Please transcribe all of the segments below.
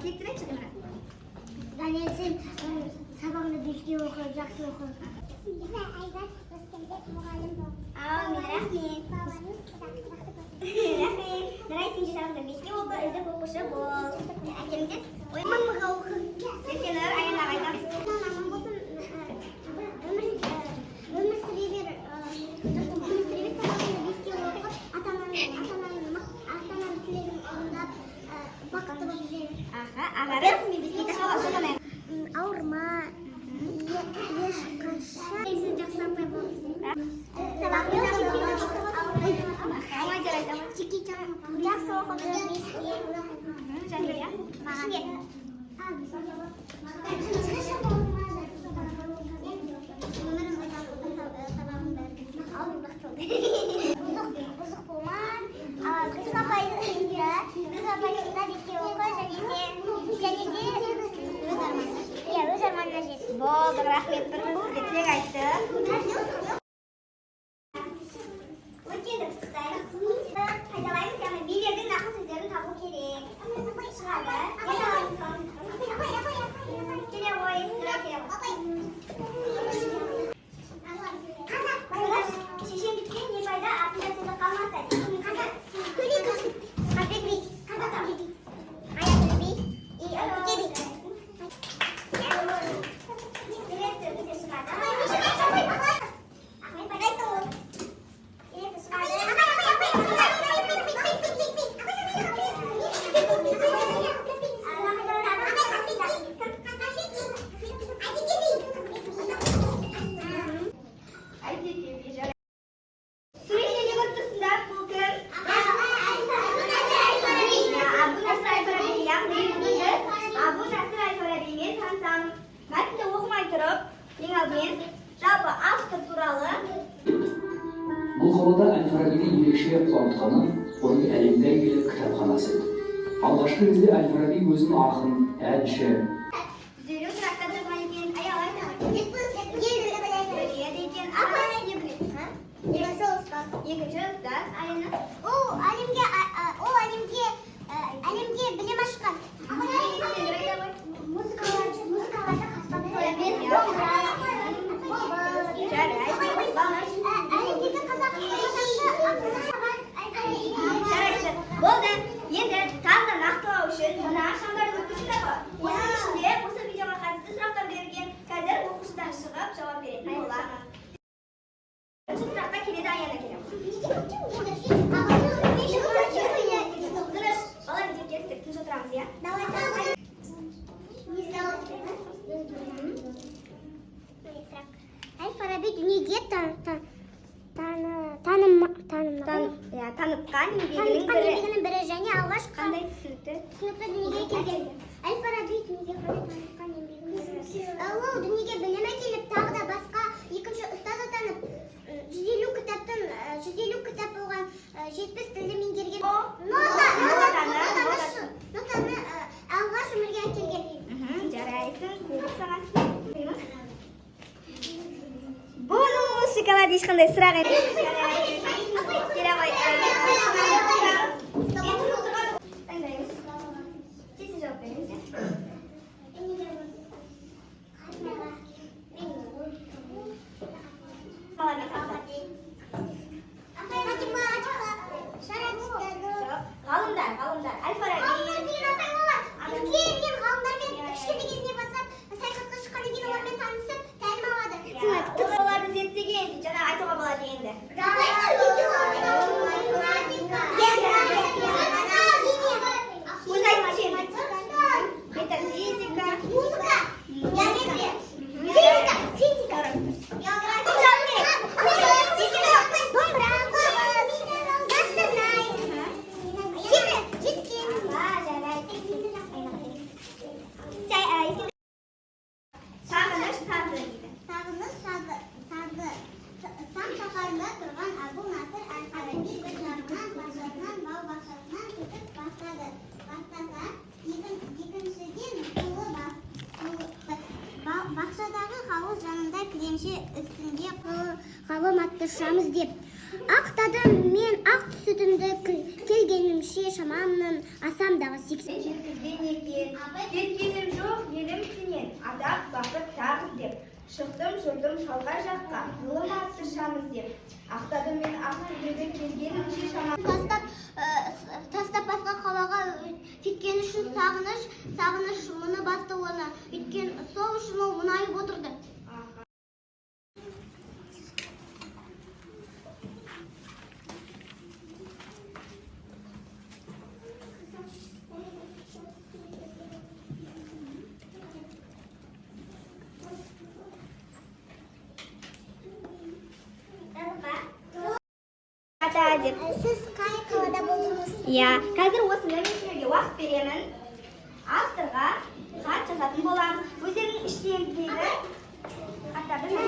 тілектірейінші кімді? Данияр, сен сабағыңды беске оқы, жақсы оқы. Айдар Өскенбек мұғалім бол. Рахмет. Бабаңыз жақсы бол. Рахмет. Нарай, сен де сабағыңды беске оқы, үздік оқушы бол. Әкемде Мамаға оқы. Сен аяғына айтамыз. Аман болсын, өмір сүре бер, сабағыңды беске оқып, ата-ананың тілегін орындап, бақытты болып жүре бер. Ағары, мен беске тақауға соғанайық. Ауырма, ешқашан сен жақсы апай болсын. Жақсы оқып жүр, беске. Жәңгір, иә? Бұзық болман, қыз апайдың үйінде, қыз апайдың да беске оқы, және де өз арманына жет. Болды, рахмет. Бір сізге тілек айтты. Өткенді пысықтаймыз. Қайталаймыз, яғни билердің нақыл сөздерін табу керек. Шығады. Келе ғой, шешен біткен не пайда, артында сөзі қалмаса. Қазақ би. Аяқты би. Күте би. Бұл қалада Әл-Фарабиді ерекше қуантқаны оның әлемге әйгілі кітапханасы. Алғашқы кезде Әл-Фараби өзінің ақын, әнші, Екінші ұстаз, Алина. Ол әлемге білім ашқан. Музыкаларды қаспады. Әлемдегі қазақ Болды. Енді тағы нақтылау үшін мына шамдардың өткізілді ғой. Оның ішінде осы видеоға қатысты сұрақтар берілген. Қазір оқушыдан шығып жауап беретін боламыз. Бірінші сұраққа келеді, Аяна келеді. Тыныш, бала мектепке түстік, тыныш отырамыз, иә? Әл-Фараби дүниеге танытқан еңбегінің бірі және алғаш қандай түсінікті дүниеге келген. Әл-Фараби дүниеге танытқан еңбегінің бірі. Ол дүниеге білім әкеліп, тағы да басқа екінші ұстаз атанып, 150 кітап болған, 70 тілді меңгерген. Нотаны алғаш өмірге әкелген. Жарайсың, көріп саған. Бұл шоколад ешқандай сұрақ емес. Келе ғой. Сен жауап беріңіз. Ғалымдар, Әл-Фараби. Үлкен ғалымдармен кішкентай кезіне бастап саяхатқа шыққаннан кейін олармен танысып тәлім алады. Оларды зерттеген, жаңа айтуға болады енді. саламатташамыз деп. Ақтадым мен ақ сүтімді келгенімше шамамның асам дағы 80. Жеткізген екен, кеткенім жоқ елім сенен, адап бақыт тағыз деп. Шықтым жүрдім шалғай жаққа, ғылым аттыршамыз деп. Ақтадым мен ақ сүтімді келгенімше шамамның Тастап басқа қалаға кеткен үшін сағыныш мұны басты оны. Өткен сол үшін ол мұнайып отырды. Сіз қай қалада болдыңыз? Иә, қазір осыны мен сіздерге уақыт беремін. Авторға хат жазатын боламыз. Өздерінің іштен келді. Хаттарды мен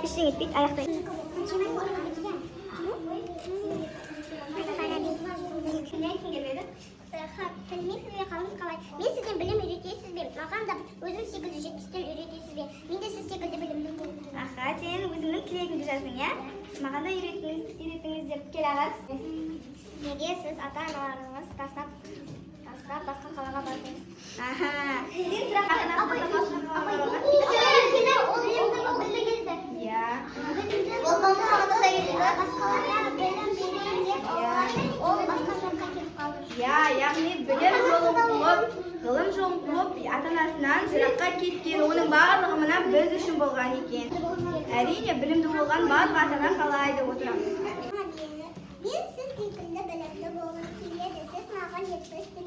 іштен етпейді, аяқтайды. Мен сізден білім үйретесіз бе? Маған да өзім секілді 70-тен үйретесіз бе? Мен де сіз секілді білімді болдым. Аха, сен өзіңнің тілегіңді жаздың, иә? Маған да үйретіңіз деп кел ағас. Неге сіз ата-аналарыңыз тастап басқа қалаға бардыңыз? Аха, сен сұрақ ата-анасына басқа қалаға бардыңыз? Иә. Ол мамы сағында да келді. Басқаларға білім берейін деп ол басқа жаққа кетіп қалды. Иә, яғни білім жолын қуып, ғылым жолын қуып, ата-анасынан жыраққа кеткен. Оның барлығы мына біз үшін болған екен. Әрине, білімді болған барлық ата-ана қалайды отырамыз. Мен сіз секілді білімді болғым келеді. Сіз маған жетпістің.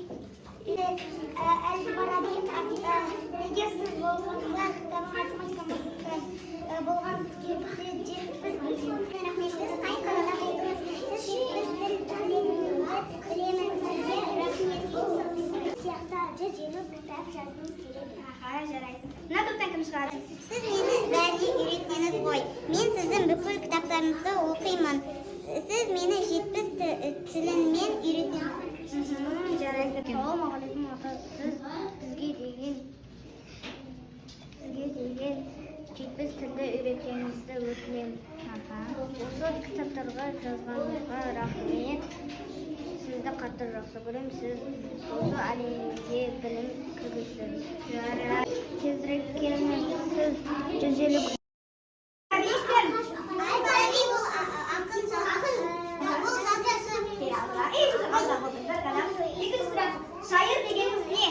Әл-Фараби егер сіз болған математикамыз болған жетпіс білім. Сіз қай қалада болдыңыз? Сіз жетпістің білемін сізге рахмет болсын. Сияқты 150 кітап жаздым келеді. Аха, жарайсың. Мына топтан кім шығады? Сіз мені бәріне үйреттіңіз ғой. Мен сіздің бүкіл кітаптарыңызды оқимын. Сіз мені 70 тілінмен үйретемін. Жарайсың. Ассалаумағалейкум аға, сіз бізге деген 70 тілді үйретуіңізді өтінемін. Осы кітаптарға жазғаныңызға рахмет. Сізді қатты жақсы көремін. Сіз осы әлемге білім кіргіздіңіз. Тезірек келіңіз. Сіз 150 Şair degenimiz ne?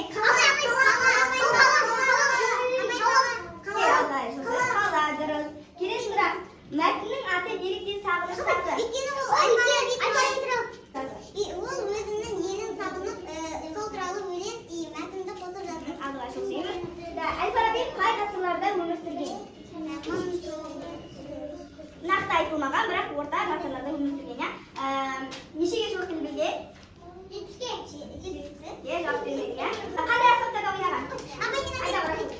Kaladırız. Келесі сұрақ. Мәтіннің аты неліктен сағыныш тапты? Ол өзінің елін сағынып, сол туралы өлең мәтінді қосып жазды. Алға шықсаймыз. Әл-Фараби қай ғасырларда өмір сүрген? Нақты айтылмаған, бірақ орта ғасырларда өмір сүрген, иә? Нешеге жуық тіл білген? 70-ге. Е, жауап бермеді, иә? Қандай аспаптарда ойнаған? Айда барайын.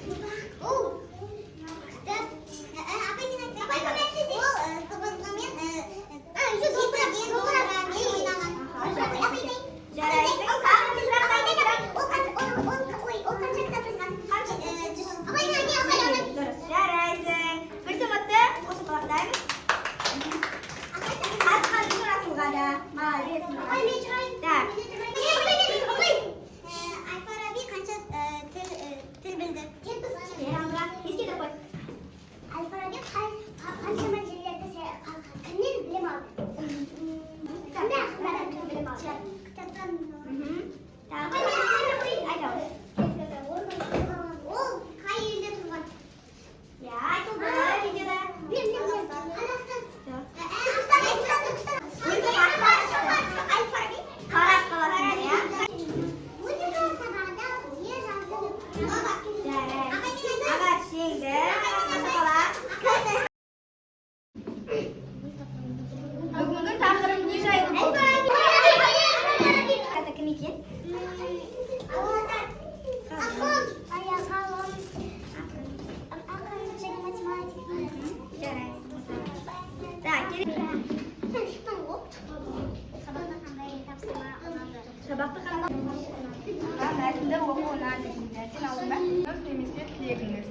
Жарайсың. Жарайсың. Бір сымытты қосып қалақтаймыз. Асқан үшін асылға да. Малесің. Так. Әл-Фараби қанша тіл білді? 70. Ескеріп қой. Әл-Фараби қаншама жерлерді кімнен білім алды? Қандай ақпараттан білім алды? Кітаптан. Ол қай елде тұрған? Я айтылды видеода. Қарап қаласың, иә? Музыка сабағында не жазды? Аға теңді. Бүгінгі тақырып не жайлы болды? Кім екен? Сабақты қандай? Мәтінді оқу ұнады. Сен алдың ба? Немесе тілегіңіз.